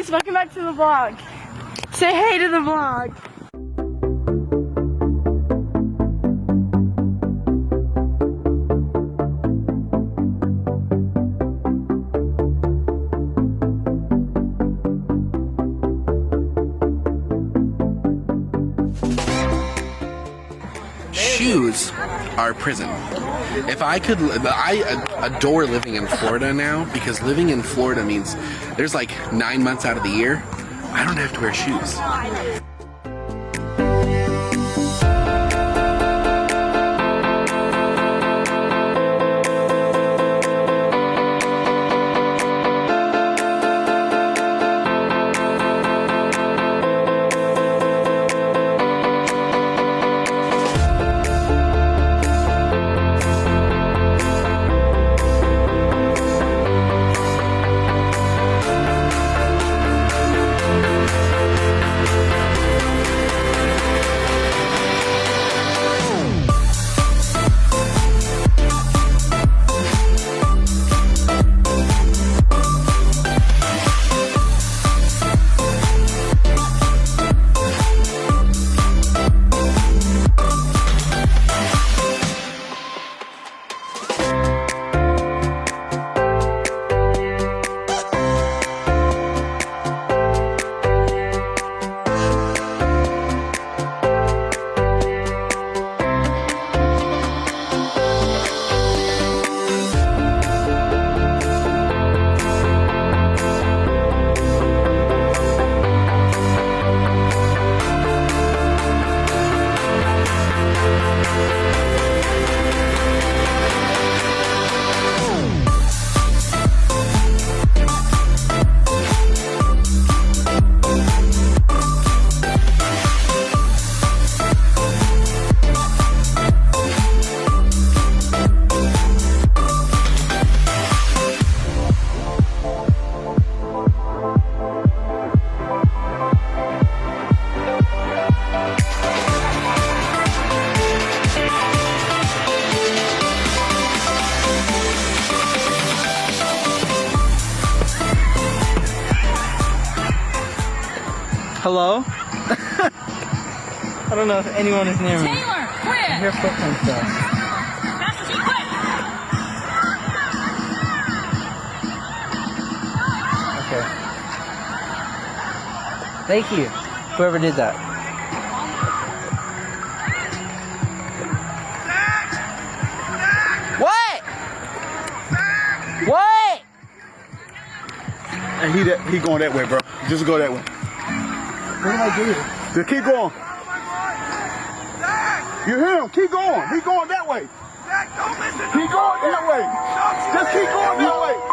Welcome back to the vlog. Say hey to the vlog. Shoes are prison. If I could, I adore living in Florida now, because living in Florida means there's like 9 months out of the year I don't have to wear shoes. Hello? I don't know if anyone is near me. Taylor, quit! I hear footprints though. Master Chief, quit! Okay. Thank you, whoever did that. What? What? And he going that way, bro. Just go that way. What did I do? Just keep going. You hear him? Keep going. He going that way. Zach, don't listen Keep going that way. Just keep going that way.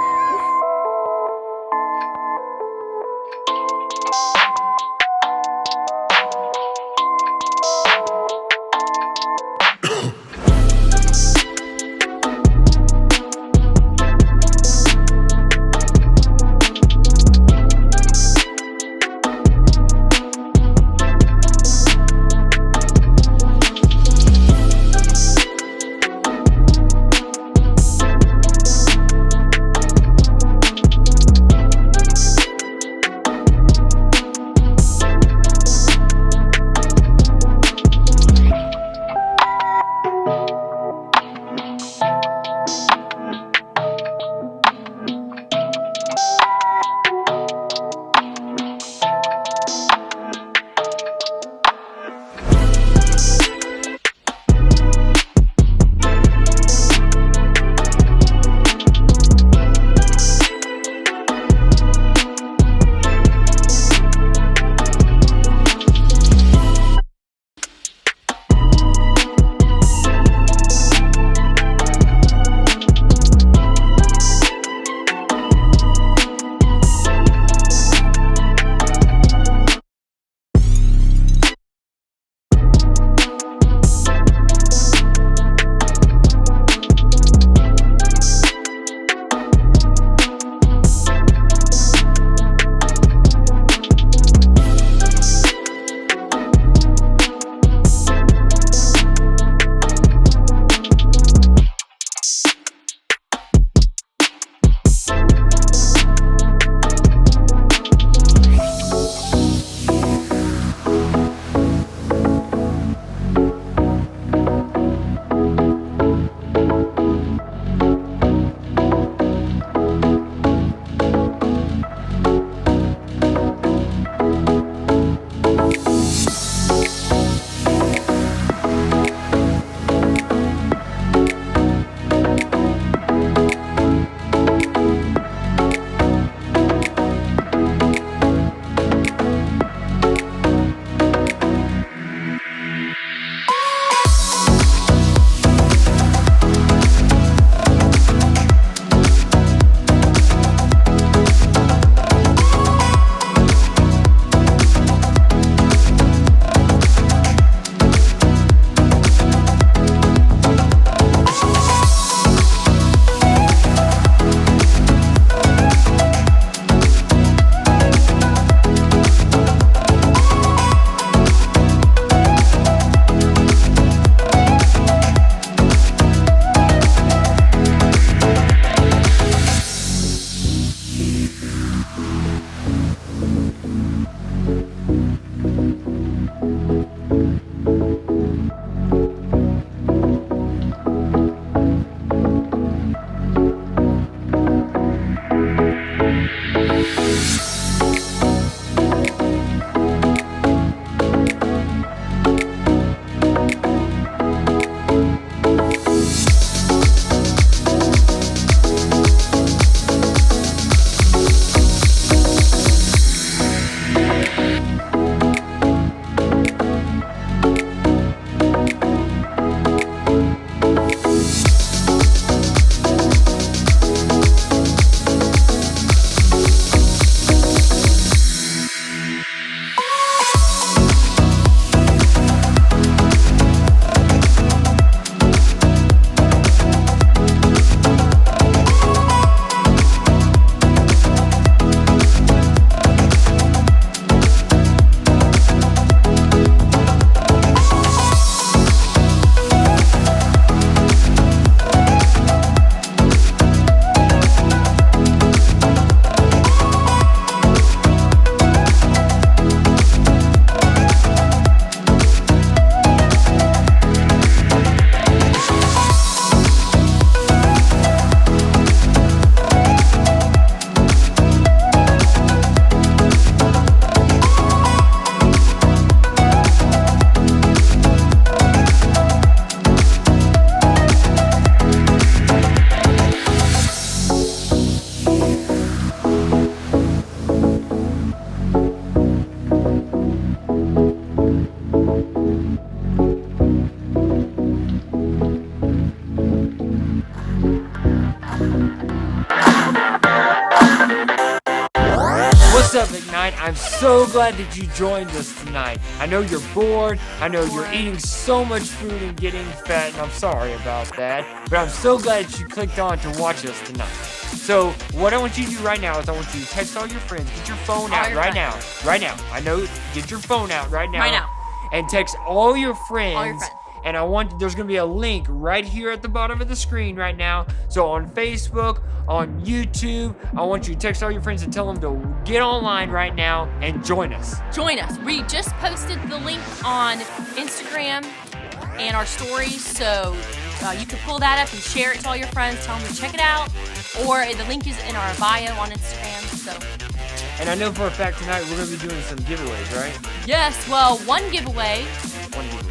up, Ignite? I'm so glad that you joined us tonight. I know you're bored. I know you're eating so much food and getting fat, and I'm sorry about that. But I'm so glad that you clicked on to watch us tonight. So what I want you to do right now is I want you to text all your friends. Get your phone out right now. Right now. I know. Get your phone out right now. Right now. And text all your friends. All your friends. And there's going to be a link right here at the bottom of the screen right now. So on Facebook, on YouTube, I want you to text all your friends and tell them to get online right now and join us. Join us. We just posted the link on Instagram and our stories, so you can pull that up and share it to all your friends. Tell them to check it out, or the link is in our bio on Instagram. So. And I know for a fact tonight we're going to be doing some giveaways, right? Yes. Well, one giveaway. One giveaway.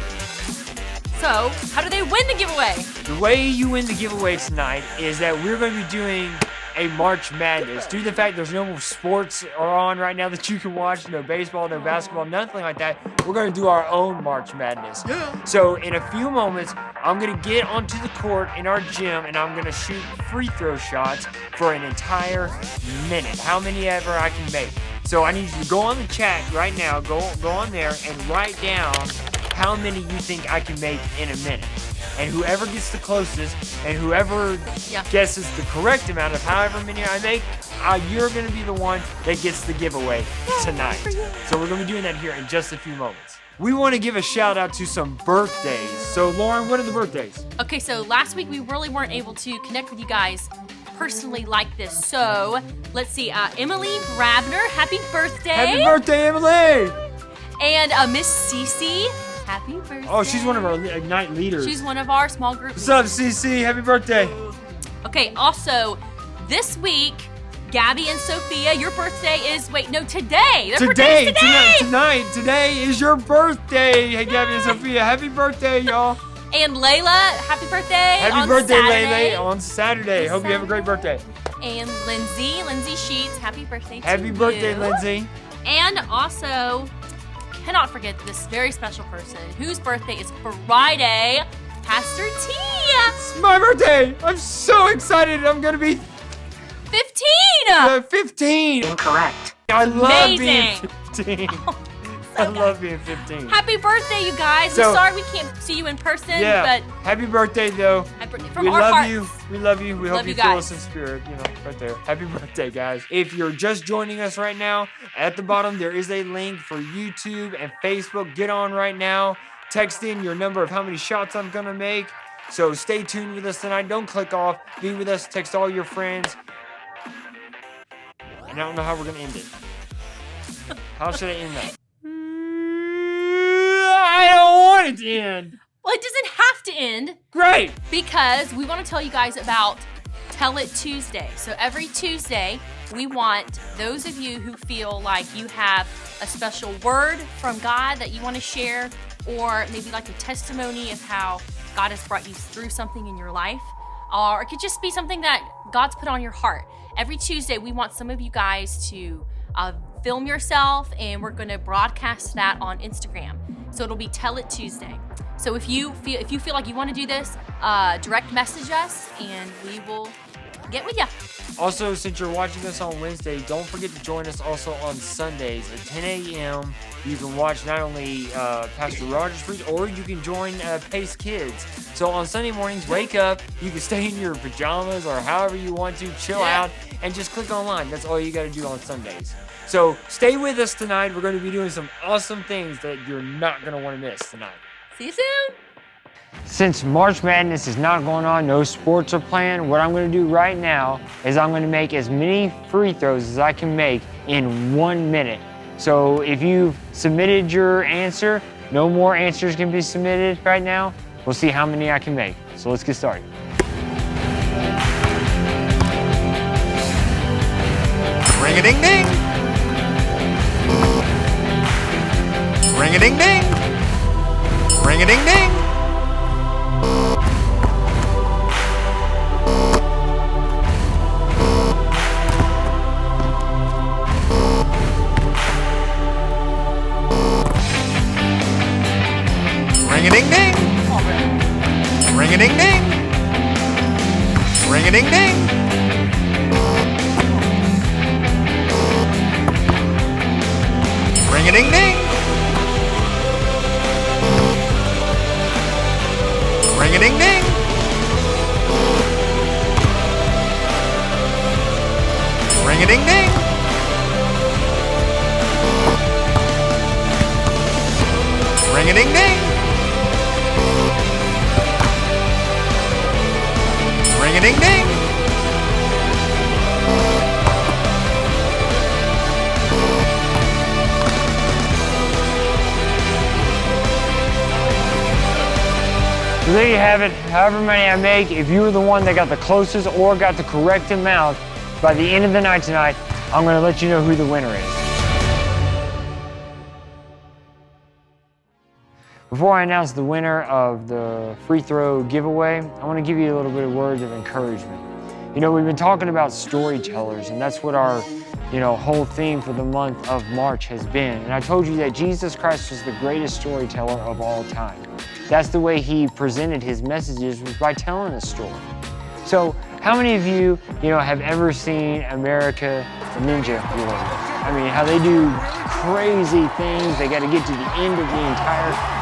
So, how do they win the giveaway? The way you win the giveaway tonight is that we're going to be doing a March Madness. Due to the fact there's no sports are on right now that you can watch, no baseball, no basketball, nothing like that, we're going to do our own March Madness. Yeah. So in a few moments, I'm going to get onto the court in our gym and I'm going to shoot free throw shots for an entire minute. How many ever I can make. So I need you to go on the chat right now, go on there and write down how many you think I can make in a minute. And whoever gets the closest and whoever guesses the correct amount of however many I make, you're going to be the one that gets the giveaway tonight. So we're going to be doing that here in just a few moments. We want to give a shout out to some birthdays. So Lauren, what are the birthdays? Okay, so last week we really weren't able to connect with you guys personally like this. So let's see, Emily Rabner, happy birthday. Happy birthday, Emily. And Miss Cece. Happy birthday. Oh, she's one of our Ignite leaders. She's one of our small group. What's up, CC? Happy birthday. Okay, also, this week, Gabby and Sophia, your birthday is, today. Today is your birthday. Hey, Gabby and Sophia, happy birthday, y'all. And Layla, happy birthday. Happy birthday, Layla, on Saturday. Hope you have a great birthday. And Lindsay Sheets, happy birthday to Happy birthday, Lindsay. And also, cannot forget this very special person whose birthday is Friday, Pastor T. It's my birthday. I'm so excited. I'm going to be 15. 15. Incorrect. I love Amazing. being 15. I love being 15. Happy birthday, you guys. We're sorry we can't see you in person, but happy birthday, though. Happy birthday from We our love hearts. you. We love you. We hope you feel guys. us in spirit, right there. Happy birthday, guys. If you're just joining us right now, at the bottom there is a link for YouTube and Facebook. Get on right now. Text in your number of how many shots I'm going to make. So stay tuned with us tonight. Don't click off. Be with us. Text all your friends. And I don't know how we're going to end it. How should I end that? I don't want it to end. Well, it doesn't have to end. Great. Because we want to tell you guys about Tell It Tuesday. So every Tuesday, we want those of you who feel like you have a special word from God that you want to share, or maybe like a testimony of how God has brought you through something in your life, or it could just be something that God's put on your heart. Every Tuesday, we want some of you guys to film yourself, and we're going to broadcast that on Instagram. So it'll be Tell It Tuesday. So if you feel like you want to do this, direct message us, and we will get with you. Also, since you're watching us on Wednesday, don't forget to join us also on Sundays at 10 a.m. You can watch not only Pastor Rogers preach, or you can join Pace Kids. So on Sunday mornings, wake up. You can stay in your pajamas or however you want to, chill out, and just click online. That's all you got to do on Sundays. So stay with us tonight. We're going to be doing some awesome things that you're not going to want to miss tonight. See you soon. Since March Madness is not going on, no sports are planned, what I'm going to do right now is I'm going to make as many free throws as I can make in 1 minute. So if you've submitted your answer, no more answers can be submitted right now. We'll see how many I can make. So let's get started. Ring-a-ding-ding. Ring-a-ding-ding. Ring-a-ding-ding. Ring-a-ding-ding. Ring-a-ding-ding. Ring-a-ding-ding. Ring-a-ding-ding. Ring-a-ding-ding. Ring-a-ding-ding. So there you have it. However many I make, if you were the one that got the closest or got the correct amount, by the end of the night tonight, I'm going to let you know who the winner is. Before I announce the winner of the free throw giveaway, I want to give you a little bit of words of encouragement. You know, we've been talking about storytellers, and that's what our, whole theme for the month of March has been. And I told you that Jesus Christ was the greatest storyteller of all time. That's the way he presented his messages, was by telling a story. So how many of you, have ever seen American Ninja Warrior? I mean, how they do crazy things. They got to get to the end of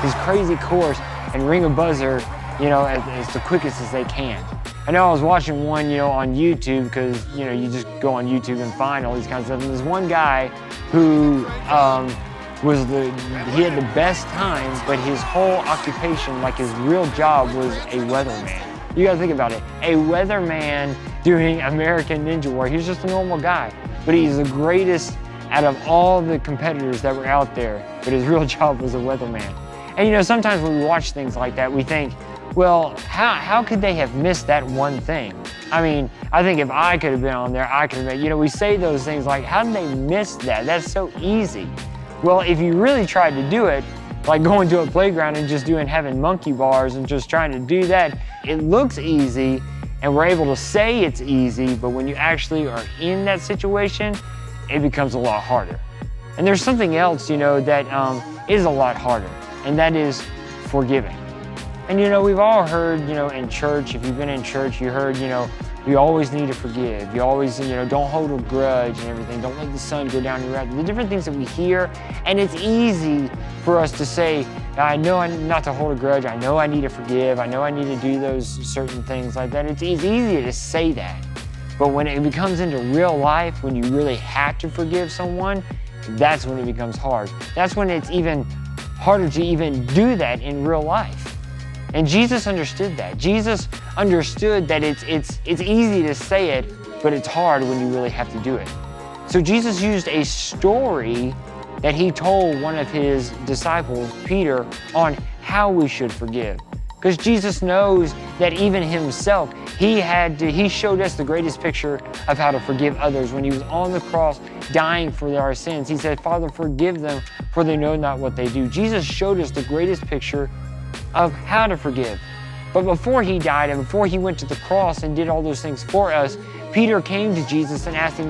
this crazy course and ring a buzzer, as the quickest as they can. I know I was watching one, on YouTube, because, you just go on YouTube and find all these kinds of stuff. And there's one guy who he had the best time, but his whole occupation, like his real job, was a weatherman. You gotta think about it. A weatherman doing American Ninja Warrior. He was just a normal guy, but he's the greatest out of all the competitors that were out there, but his real job was a weatherman. And sometimes when we watch things like that, we think, well, how could they have missed that one thing? I mean, I think if I could have been on there, I could have been, we say those things like, how did they miss that? That's so easy. Well, if you really tried to do it, like going to a playground and just having monkey bars and just trying to do that, it looks easy and we're able to say it's easy, but when you actually are in that situation, it becomes a lot harder. And there's something else, that is a lot harder, and that is forgiving. And we've all heard, in church, if you've been in church, you heard, you always need to forgive. You always, don't hold a grudge and everything. Don't let the sun go down your wrath. The different things that we hear, and it's easy for us to say, I know not to hold a grudge. I know I need to forgive. I know I need to do those certain things like that. It's easy to say that. But when it becomes into real life, when you really have to forgive someone, that's when it becomes hard. That's when it's even harder to even do that in real life. And Jesus understood that. Jesus understood that it's easy to say it, but it's hard when you really have to do it. So Jesus used a story that he told one of his disciples, Peter, on how we should forgive. Because Jesus knows that even himself, he showed us the greatest picture of how to forgive others when he was on the cross dying for our sins. He said, Father, forgive them, for they know not what they do. Jesus showed us the greatest picture of how to forgive. But before he died and before he went to the cross and did all those things for us, Peter came to Jesus and asked him,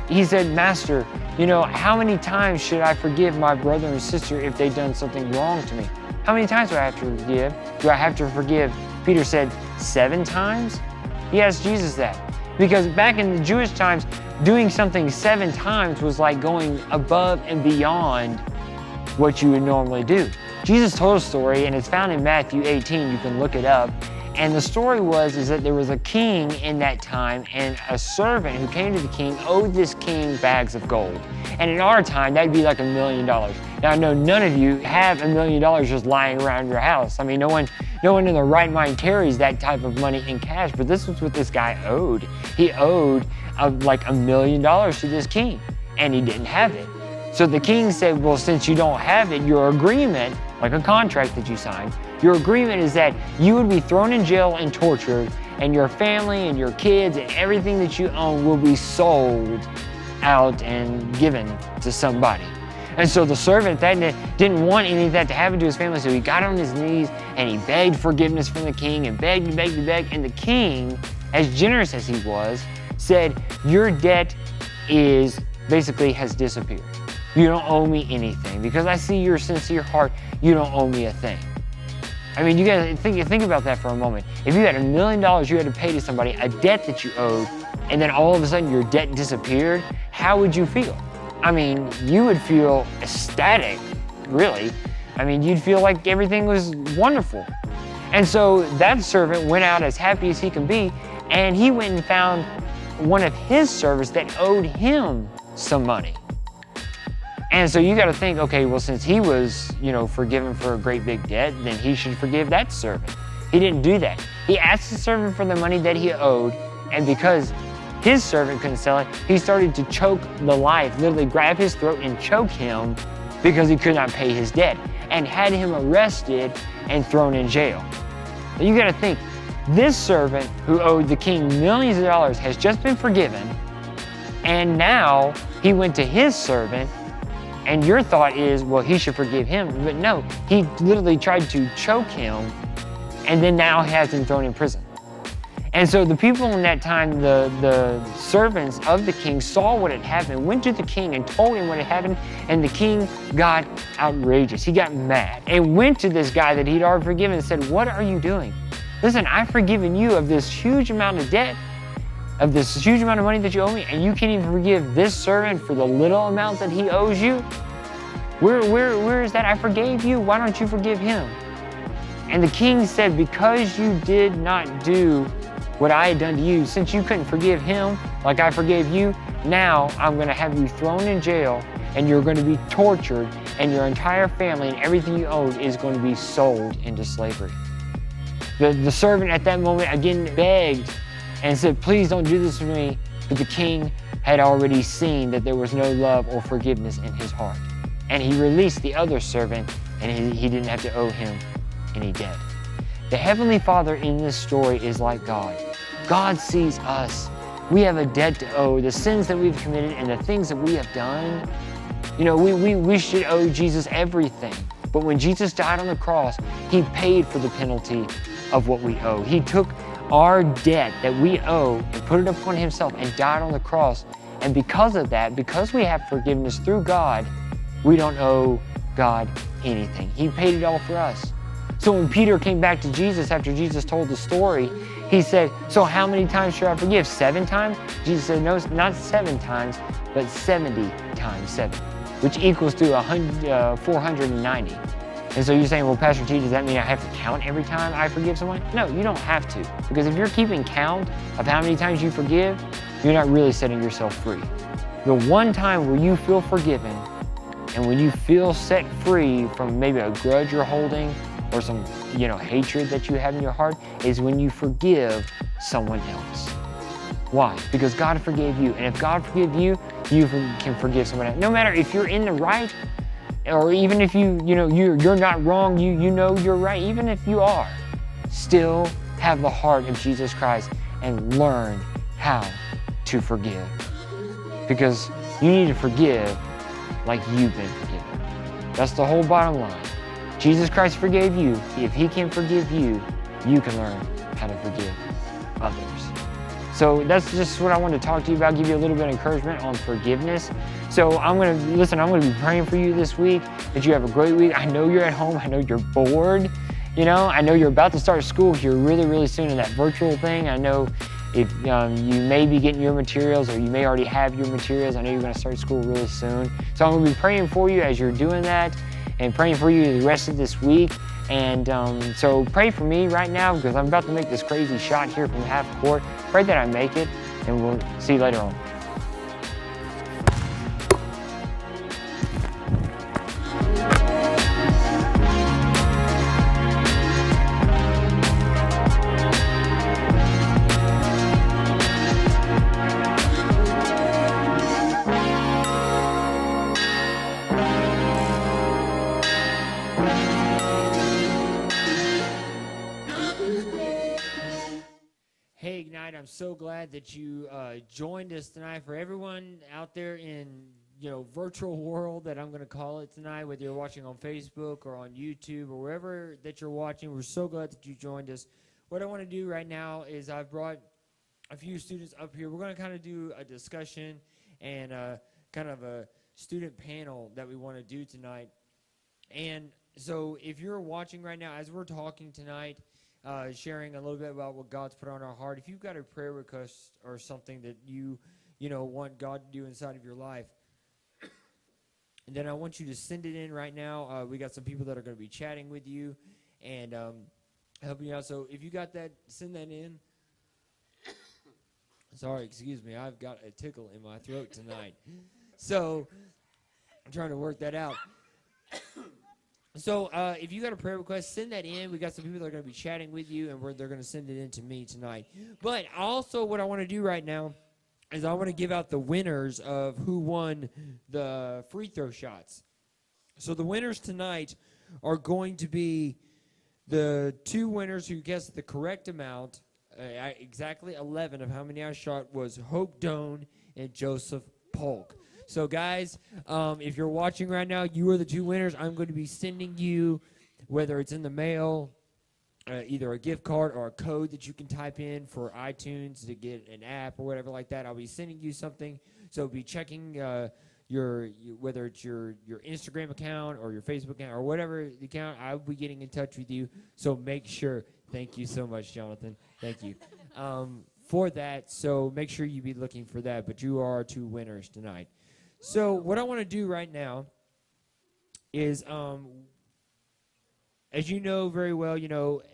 he said, Master, how many times should I forgive my brother and sister if they've done something wrong to me? How many times do I have to forgive? Do I have to forgive? Peter said, 7 times? He asked Jesus that. Because back in the Jewish times, doing something 7 times was like going above and beyond what you would normally do. Jesus told a story, and it's found in Matthew 18. You can look it up. And the story is that there was a king in that time, and a servant who came to the king owed this king bags of gold. And in our time, that'd be like $1 million. Now, I know none of you have $1 million just lying around your house. I mean, no one in their right mind carries that type of money in cash, but this was what this guy owed. He owed like $1 million to this king, and he didn't have it. So the king said, well, since you don't have it, your agreement, like a contract that you signed, your agreement is that you would be thrown in jail and tortured, and your family and your kids and everything that you own will be sold out and given to somebody. And so the servant didn't want any of that to happen to his family, so he got on his knees and he begged forgiveness from the king and begged and begged and begged. And the king, as generous as he was, said, your debt has disappeared. You don't owe me anything. Because I see your sincere heart, you don't owe me a thing. I mean, you gotta think about that for a moment. If you had $1 million you had to pay to somebody, a debt that you owed, and then all of a sudden your debt disappeared, how would you feel? I mean, you would feel ecstatic, really. I mean, you'd feel like everything was wonderful. And so that servant went out as happy as he can be, and he went and found one of his servants that owed him some money. And so you got to think, okay, well, since he was, forgiven for a great big debt, then he should forgive that servant. He didn't do that. He asked the servant for the money that he owed, and because his servant couldn't sell it, he started to choke the life, literally grab his throat and choke him because he could not pay his debt, and had him arrested and thrown in jail. Now you got to think, this servant who owed the king millions of dollars has just been forgiven, and now he went to his servant, and your thought is, well, he should forgive him. But no, he literally tried to choke him, and then now has him thrown in prison. And so the people in that time, the servants of the king, saw what had happened, went to the king and told him what had happened, and the king got outrageous. He got mad and went to this guy that he'd already forgiven and said, what are you doing? Listen, I've forgiven you of this huge amount of debt, of this huge amount of money that you owe me, and you can't even forgive this servant for the little amount that he owes you? Where is that? I forgave you. Why don't you forgive him? And the king said, because you did not do what I had done to you, since you couldn't forgive him like I forgave you, now I'm going to have you thrown in jail, and you're going to be tortured, and your entire family and everything you owed is going to be sold into slavery. The servant at that moment again begged and said, please don't do this to me. But the king had already seen that there was no love or forgiveness in his heart. And he released the other servant, and he didn't have to owe him any debt. The Heavenly Father in this story is like God. God sees us. We have a debt to owe, the sins that we've committed and the things that we have done. We should owe Jesus everything. But when Jesus died on the cross, he paid for the penalty of what we owe. He took our debt that we owe and put it upon himself and died on the cross. And because of that, because we have forgiveness through God, we don't owe God anything. He paid it all for us. So when Peter came back to Jesus after Jesus told the story, he said, so how many times should I forgive? 7 times? Jesus said, no, not 7 times, but 70 times 7, which equals to 490. And so you're saying, well, Pastor T, does that mean I have to count every time I forgive someone? No, you don't have to. Because if you're keeping count of how many times you forgive, you're not really setting yourself free. The one time where you feel forgiven and when you feel set free from maybe a grudge you're holding or some, hatred that you have in your heart is when you forgive someone else. Why? Because God forgave you. And if God forgave you, you can forgive someone else. No matter if you're in the right, or even if you're not wrong, you know you're right. Even if you are, still have the heart of Jesus Christ and learn how to forgive. Because you need to forgive like you've been forgiven. That's the whole bottom line. Jesus Christ forgave you. If he can forgive you, you can learn how to forgive others. So that's just what I want to talk to you about, give you a little bit of encouragement on forgiveness. So I'm going to be praying for you this week, that you have a great week. I know you're at home. I know you're bored. I know you're about to start school here really, really soon in that virtual thing. I know if you may be getting your materials or you may already have your materials. I know you're going to start school really soon. So I'm going to be praying for you as you're doing that and praying for you the rest of this week. And so pray for me right now because I'm about to make this crazy shot here from half court. Pray that I make it, and we'll see you later on. Hey, Ignite, I'm so glad that you joined us tonight. For everyone out there in, virtual world that I'm going to call it tonight, whether you're watching on Facebook or on YouTube or wherever that you're watching, we're so glad that you joined us. What I want to do right now is I've brought a few students up here. We're going to kind of do a discussion and kind of a student panel that we want to do tonight. And so if you're watching right now, as we're talking tonight, sharing a little bit about what God's put on our heart. If you've got a prayer request or something that you want God to do inside of your life, then I want you to send it in right now. We got some people that are going to be chatting with you and helping you out. So if you got that, send that in. Sorry, excuse me. I've got a tickle in my throat tonight. So I'm trying to work that out. So if you got a prayer request, send that in. We got some people that are going to be chatting with you, and they're going to send it in to me tonight. But also what I want to do right now is I want to give out the winners of who won the free throw shots. So the winners tonight are going to be the two winners who guessed the correct amount, exactly 11 of how many I shot, was Hope Doan and Joseph Polk. So, guys, if you're watching right now, you are the two winners. I'm going to be sending you, whether it's in the mail, either a gift card or a code that you can type in for iTunes to get an app or whatever like that. I'll be sending you something. So be checking whether it's your Instagram account or your Facebook account or whatever the account. I'll be getting in touch with you. So make sure. Thank you so much, Jonathan. Thank you for that. So make sure you be looking for that. But you are two winners tonight. So what I want to do right now is, as you know very well,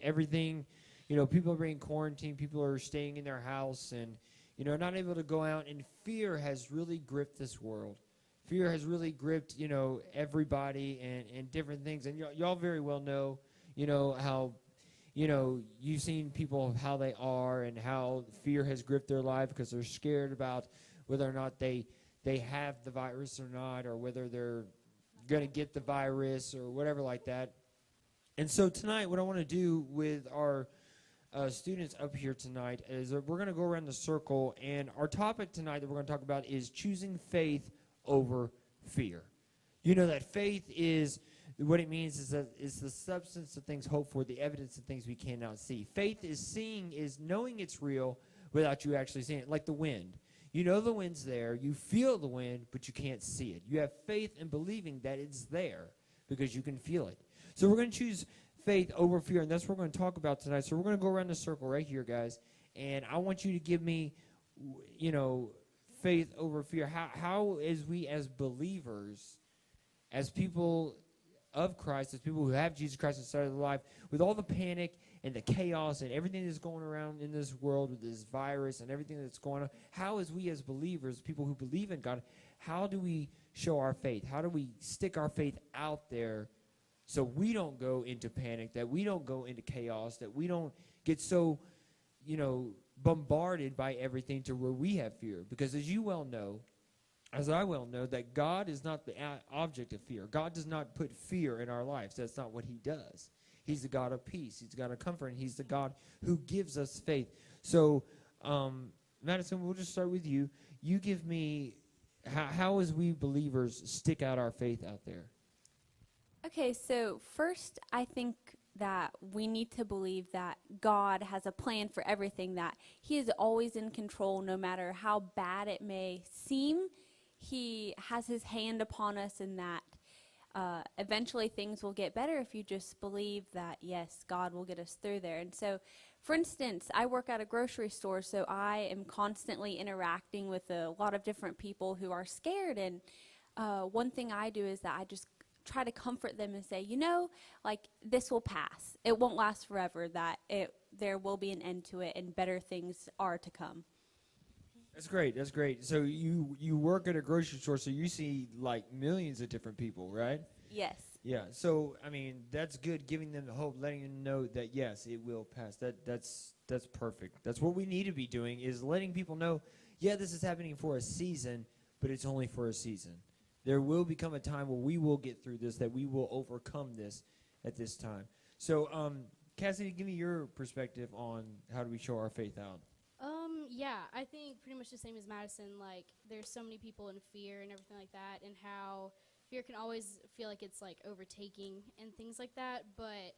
everything, people are being quarantined, people are staying in their house and, not able to go out, and fear has really gripped this world. Fear has really gripped, everybody and different things. And y'all very well know, how, you've seen people, how they are and how fear has gripped their life because they're scared about whether or not they have the virus or not, or whether they're going to get the virus or whatever like that. And so tonight, what I want to do with our students up here tonight is that we're going to go around the circle, and our topic tonight that we're going to talk about is choosing faith over fear. You know that faith is, what it means is that it's the substance of things hoped for, the evidence of things we cannot see. Faith is knowing it's real without you actually seeing it, like the wind. You know the wind's there, you feel the wind, but you can't see it. You have faith in believing that it's there because you can feel it. So we're going to choose faith over fear, and that's what we're going to talk about tonight. So we're going to go around the circle right here, guys, and I want you to give me, faith over fear. How is we as believers, as people of Christ, as people who have Jesus Christ inside of their life, with all the panic and the chaos and everything that's going around in this world with this virus and everything that's going on, how is we as believers, people who believe in God, how do we show our faith? How do we stick our faith out there so we don't go into panic, that we don't go into chaos, that we don't get so, bombarded by everything to where we have fear? Because as you well know, as I well know, that God is not the object of fear. God does not put fear in our lives. That's not what he does. He's the God of peace. He's the God of comfort, and he's the God who gives us faith. So, Madison, we'll just start with you. You give me, how as we believers stick out our faith out there? Okay, so first, I think that we need to believe that God has a plan for everything, that he is always in control no matter how bad it may seem. He has his hand upon us, and that eventually things will get better if you just believe that, yes, God will get us through there. And so, for instance, I work at a grocery store, so I am constantly interacting with a lot of different people who are scared. And one thing I do is that I just try to comfort them and say, this will pass. It won't last forever, that there will be an end to it, and better things are to come. That's great. That's great. So you work at a grocery store, so you see like millions of different people, right? Yes. Yeah. So I mean, that's good. Giving them the hope, letting them know that yes, it will pass. That's perfect. That's what we need to be doing, is letting people know, yeah, this is happening for a season, but it's only for a season. There will become a time where we will get through this, that we will overcome this at this time. So, Cassidy, give me your perspective on how do we show our faith out. Yeah, I think pretty much the same as Madison. Like, there's so many people in fear and everything like that, and how fear can always feel like it's like overtaking and things like that. But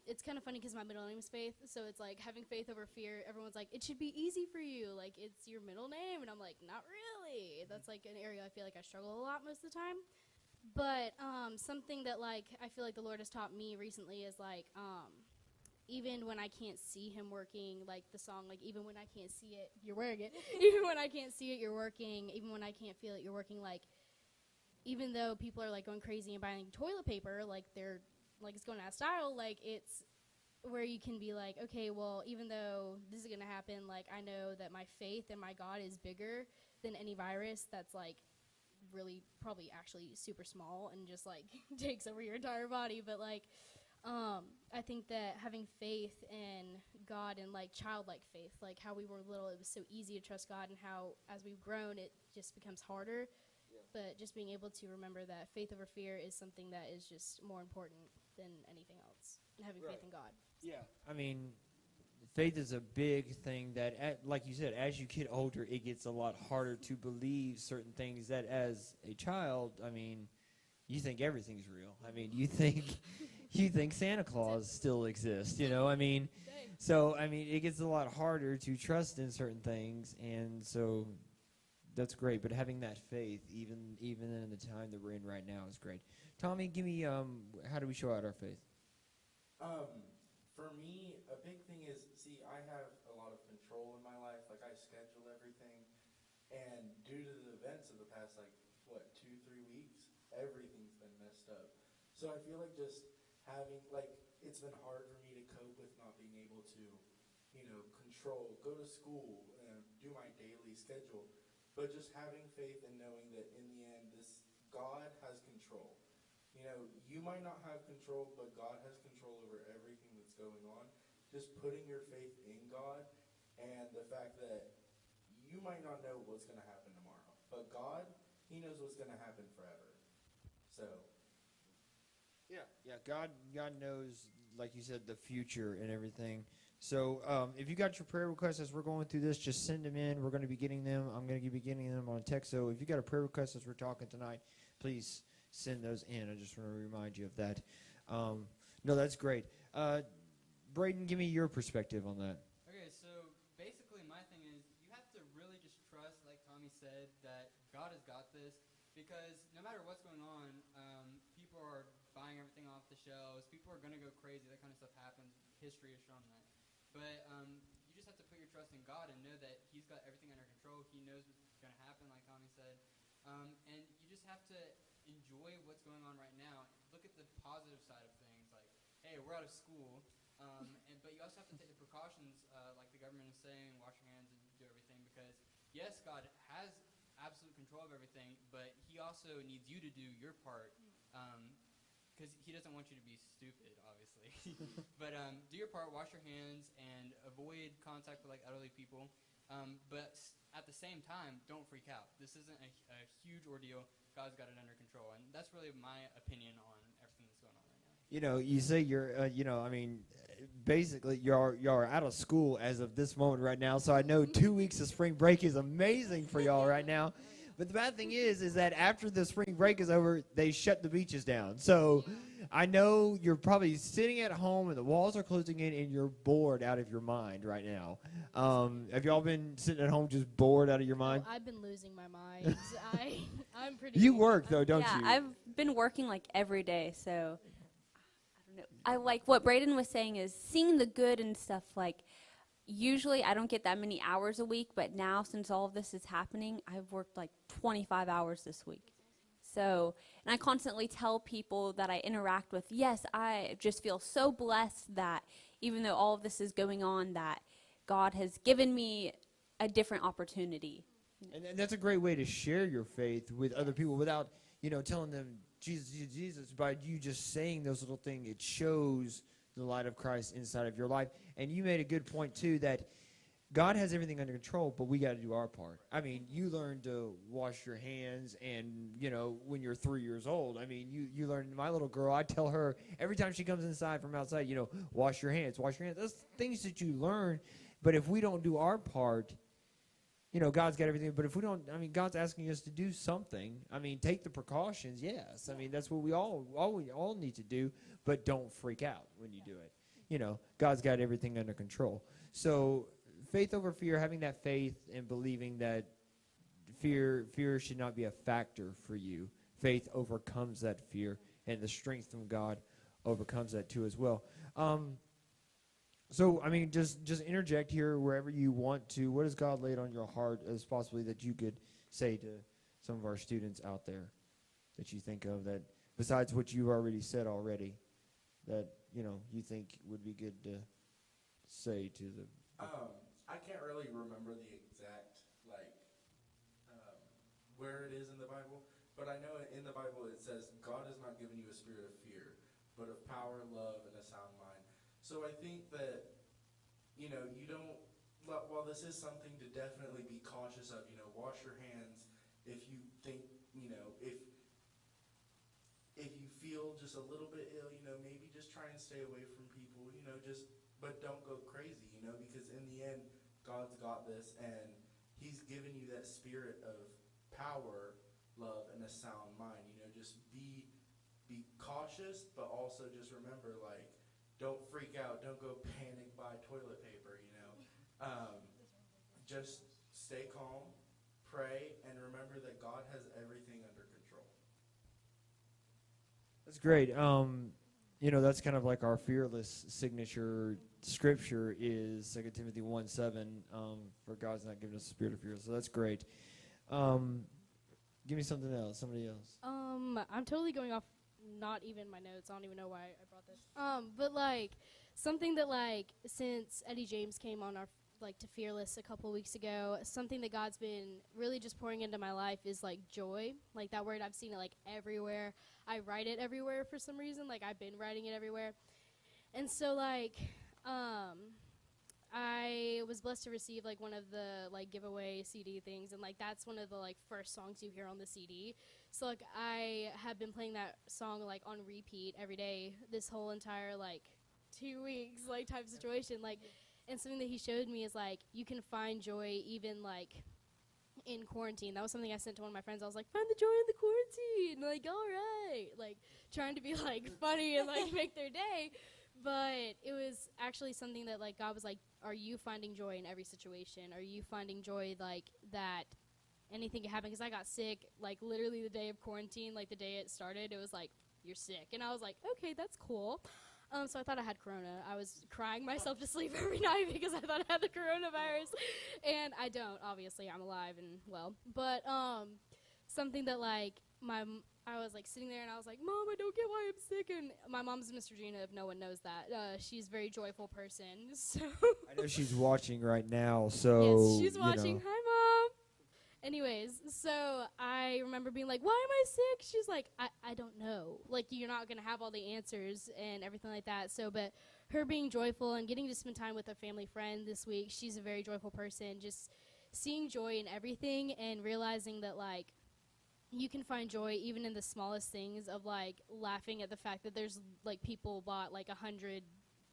it's kind of funny because my middle name is Faith, so it's like having faith over fear. Everyone's like, it should be easy for you, like it's your middle name, and I'm like, not really. That's like an area I feel like I struggle a lot most of the time. But something that like I feel like the Lord has taught me recently is like even when I can't see him working, like the song, like even when I can't see it, you're wearing it. Even when I can't see it, you're working. Even when I can't feel it, you're working. Like even though people are like going crazy and buying toilet paper, like they're like it's going out of style, like it's where you can be like, okay, well, even though this is going to happen, like, I know that my faith and my God is bigger than any virus that's, like, really probably actually super small and just, like, takes over your entire body. But, like, I think that having faith in God and, like, childlike faith, like how we were little, it was so easy to trust God, and how as we've grown, it just becomes harder. Yeah. But just being able to remember that faith over fear is something that is just more important than anything else, and having faith in God. Yeah. I mean, faith is a big thing that, like you said, as you get older, it gets a lot harder to believe certain things that as a child, I mean, you think everything's real. I mean, you think Santa Claus still exists, you know? I mean, so, I mean, it gets a lot harder to trust in certain things, and so that's great. But having that faith, even in the time that we're in right now, is great. Tommy, give me, how do we show out our faith? For me, a big thing is, see, I have a lot of control in my life. Like, I schedule everything, and due to the events of the past, like, 2-3 weeks, everything's been messed up. So I feel like just having, like, it's been hard for me to cope with not being able to, go to school and do my daily schedule. But just having faith and knowing that in the end, God has control. You might not have control, but God has control over everything that's going on. Just putting your faith in God and the fact that you might not know what's going to happen tomorrow. But God, He knows what's going to happen forever. So, yeah, God knows, like you said, the future and everything. So if you got your prayer requests as we're going through this, just send them in. We're going to be getting them. I'm going to be getting them on text. So if you got a prayer request as we're talking tonight, please send those in. I just want to remind you of that. No, that's great. Braden, give me your perspective on that. Okay, so basically my thing is you have to really just trust, like Tommy said, that God has got this, because no matter what's going on, people are buying everything off the shelves. People are going to go crazy. That kind of stuff happens. History has shown that. But you just have to put your trust in God and know that He's got everything under control. He knows what's going to happen, like Tommy said. And you just have to enjoy what's going on right now. Look at the positive side of things. Like, hey, we're out of school. But you also have to take the precautions, like the government is saying, wash your hands and do everything. Because, yes, God has absolute control of everything, but He also needs you to do your part. Because He doesn't want you to be stupid, obviously. But do your part, wash your hands, and avoid contact with, like, elderly people. But at the same time, don't freak out. This isn't a huge ordeal. God's got it under control. And that's really my opinion on everything that's going on right now. You know, you say you're, basically you're out of school as of this moment right now. So I know 2 weeks of spring break is amazing for y'all right now. But the bad thing is that after the spring break is over, they shut the beaches down. So I know you're probably sitting at home and the walls are closing in and you're bored out of your mind right now. Have y'all been sitting at home just bored out of your mind? I've been losing my mind. I'm pretty. You work though, don't you? Yeah, I've been working like every day, so I don't know. I like what Braden was saying is seeing the good and stuff. Like usually I don't get that many hours a week, but now since all of this is happening, I've worked like 25 hours this week. So, and I constantly tell people that I interact with, yes, I just feel so blessed that even though all of this is going on, that God has given me a different opportunity. And that's a great way to share your faith with other people without, telling them Jesus, Jesus, Jesus. By you just saying those little things, it shows the light of Christ inside of your life. And you made a good point, too, that God has everything under control, but we got to do our part. I mean, you learn to wash your hands, and, when you're 3 years old, I mean, you learn. My little girl, I tell her every time she comes inside from outside, wash your hands, wash your hands. That's things that you learn. But if we don't do our part, God's got everything. But if we don't, God's asking us to do something. Take the precautions, yes. That's what we all need to do, but don't freak out when you do it. God's got everything under control. So faith over fear, having that faith and believing that fear should not be a factor for you. Faith overcomes that fear, and the strength from God overcomes that too as well. So, just interject here wherever you want to. What has God laid on your heart as possibly that you could say to some of our students out there that you think of that, besides what you've already said already, that you think would be good to say to the? I can't really remember the exact where it is in the Bible, but I know in the Bible it says God has not given you a spirit of fear, but of power, love, and a sound mind. So I think that you don't. While this is something to definitely be cautious of, wash your hands if you think, if you feel just a little bit ill, maybe just try and stay away from people, but don't go crazy, because in the end, God's got this, and He's given you that spirit of power, love, and a sound mind. Just be cautious, but also just remember, don't freak out, don't go panic buy toilet paper, just stay calm, pray, and remember that God has everything under control. That's great. That's kind of like our fearless signature scripture is 2 Timothy 1:7. For God's not given us a spirit of fear. So that's great. Give me something else. Somebody else. I'm totally going off not even my notes. I don't even know why I brought this. But something that since Eddie James came on our to Fearless a couple weeks ago, something that God's been really just pouring into my life is joy. That word, I've seen it everywhere. I write it everywhere for some reason. I've been writing it everywhere. And so I was blessed to receive one of the giveaway CD things, and that's one of the first songs you hear on the CD. So I have been playing that song on repeat every day this whole entire 2 weeks type situation. And something that he showed me is you can find joy even in quarantine. That was something I sent to one of my friends. I was like, find the joy in the quarantine. All right. Trying to be funny and make their day. But it was actually something that God was are you finding joy in every situation? Are you finding joy that anything can happen? Because I got sick literally the day of quarantine, the day it started. It was you're sick. And I was okay, that's cool. So I thought I had corona. I was crying myself to sleep every night because I thought I had the coronavirus. And I don't, obviously. I'm alive and well. But something that I was sitting there and I was like, Mom, I don't get why I'm sick. And my mom's Miss Regina, if no one knows that. She's a very joyful person. So I know she's watching right now. So yes, she's watching. Hi, Mom. Anyways, so I remember being why am I sick? She's I don't know. You're not going to have all the answers and everything like that. So, but her being joyful and getting to spend time with a family friend this week, she's a very joyful person. Just seeing joy in everything and realizing that, you can find joy even in the smallest things of, laughing at the fact that there's, people bought, 100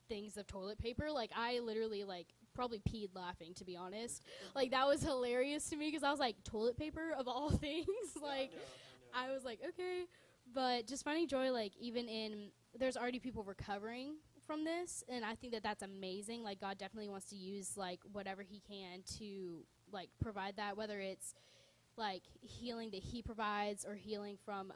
things of toilet paper. I literally, probably peed laughing, to be honest. That was hilarious to me because I was toilet paper of all things. I was okay. But just finding joy, even in, there's already people recovering from this, and I think that that's amazing. God definitely wants to use, whatever he can to, provide that, whether it's, healing that he provides or healing from,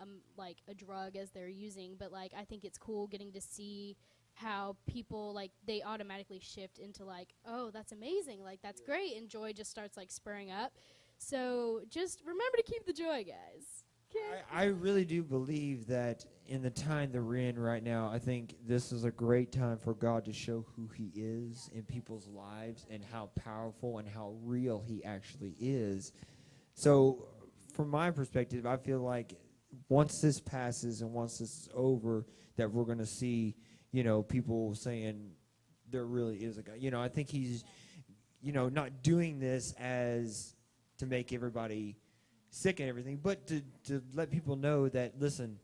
a drug as they're using. But, I think it's cool getting to see how people they automatically shift into oh, that's amazing, that's great, and joy just starts spurring up. So just remember to keep the joy, guys. Okay. I really do believe that in the time that we're in right now, I think this is a great time for God to show who he is in people's lives and how powerful and how real he actually is. So from my perspective, I feel once this passes and once this is over, that we're going to see people saying there really is a God. I think he's, not doing this as to make everybody sick and everything, but to let people know that, listen,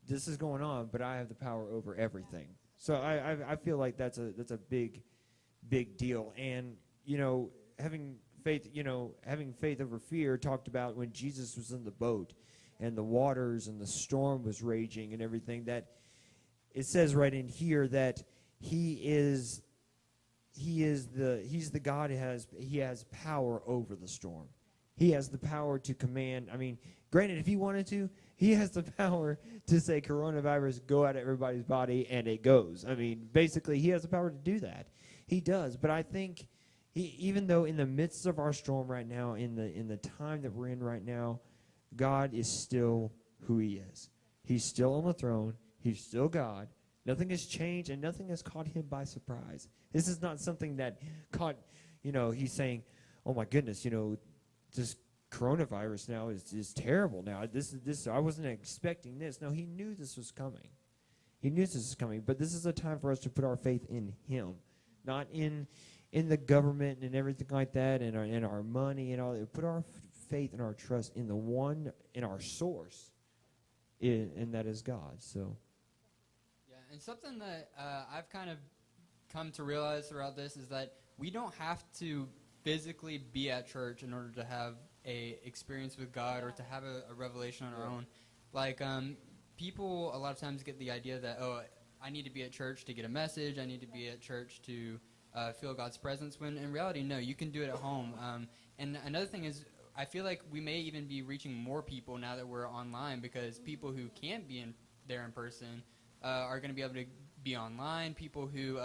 this is going on, but I have the power over everything. So I feel that's a big deal. And, having faith over fear, talked about when Jesus was in the boat and the waters and the storm was raging and everything, that it says right in here that he's the God he has power over the storm. He has the power to command. I mean, granted, if he wanted to, he has the power to say coronavirus, go out of everybody's body, and it goes. I mean, basically, he has the power to do that. He does. But I think even though in the midst of our storm right now, in the time that we're in right now, God is still who he is. He's still on the throne. He's still God. Nothing has changed, and nothing has caught him by surprise. This is not something that caught, he's saying, oh my goodness, this coronavirus now is terrible now. This I wasn't expecting this. No, he knew this was coming. He knew this was coming, but this is a time for us to put our faith in him, not in the government and everything like that, and our money and all that. Put our faith and our trust in the one, in our source, and that is God. So. Yeah, and something that I've kind of come to realize throughout this is that we don't have to physically be at church in order to have a experience with God or to have a revelation on our own. Like, people a lot of times get the idea that, oh, I need to be at church to get a message, I need to be at church to feel God's presence, when in reality, no, you can do it at home. And another thing is, I feel like we may even be reaching more people now that we're online, because people who can't be there in person are going to be able to be online. People who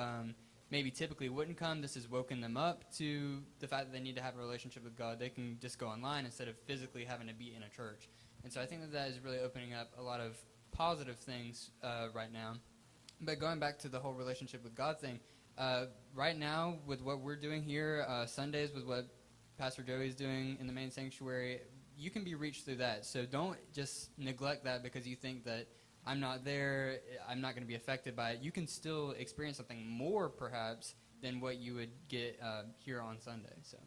maybe typically wouldn't come, this has woken them up to the fact that they need to have a relationship with God. They can just go online instead of physically having to be in a church. And so I think that is really opening up a lot of positive things right now. But going back to the whole relationship with God thing, right now with what we're doing here, Sundays with what Pastor Joey's doing in the main sanctuary, you can be reached through that. So don't just neglect that because you think that I'm not there, I'm not going to be affected by it. You can still experience something more, perhaps, than what you would get here on Sunday. So.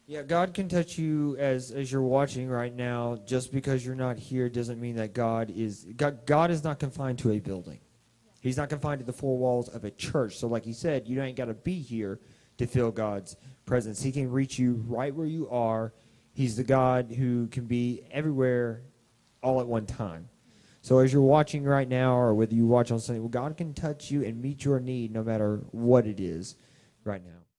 Yeah, God can touch you as you're watching right now. Just because you're not here doesn't mean that God is not confined to a building. He's not confined to the four walls of a church. So like he said, you ain't got to be here to feel God's presence. He can reach you right where you are. He's the God who can be everywhere all at one time. So as you're watching right now, or whether you watch on Sunday, well, God can touch you and meet your need no matter what it is right now.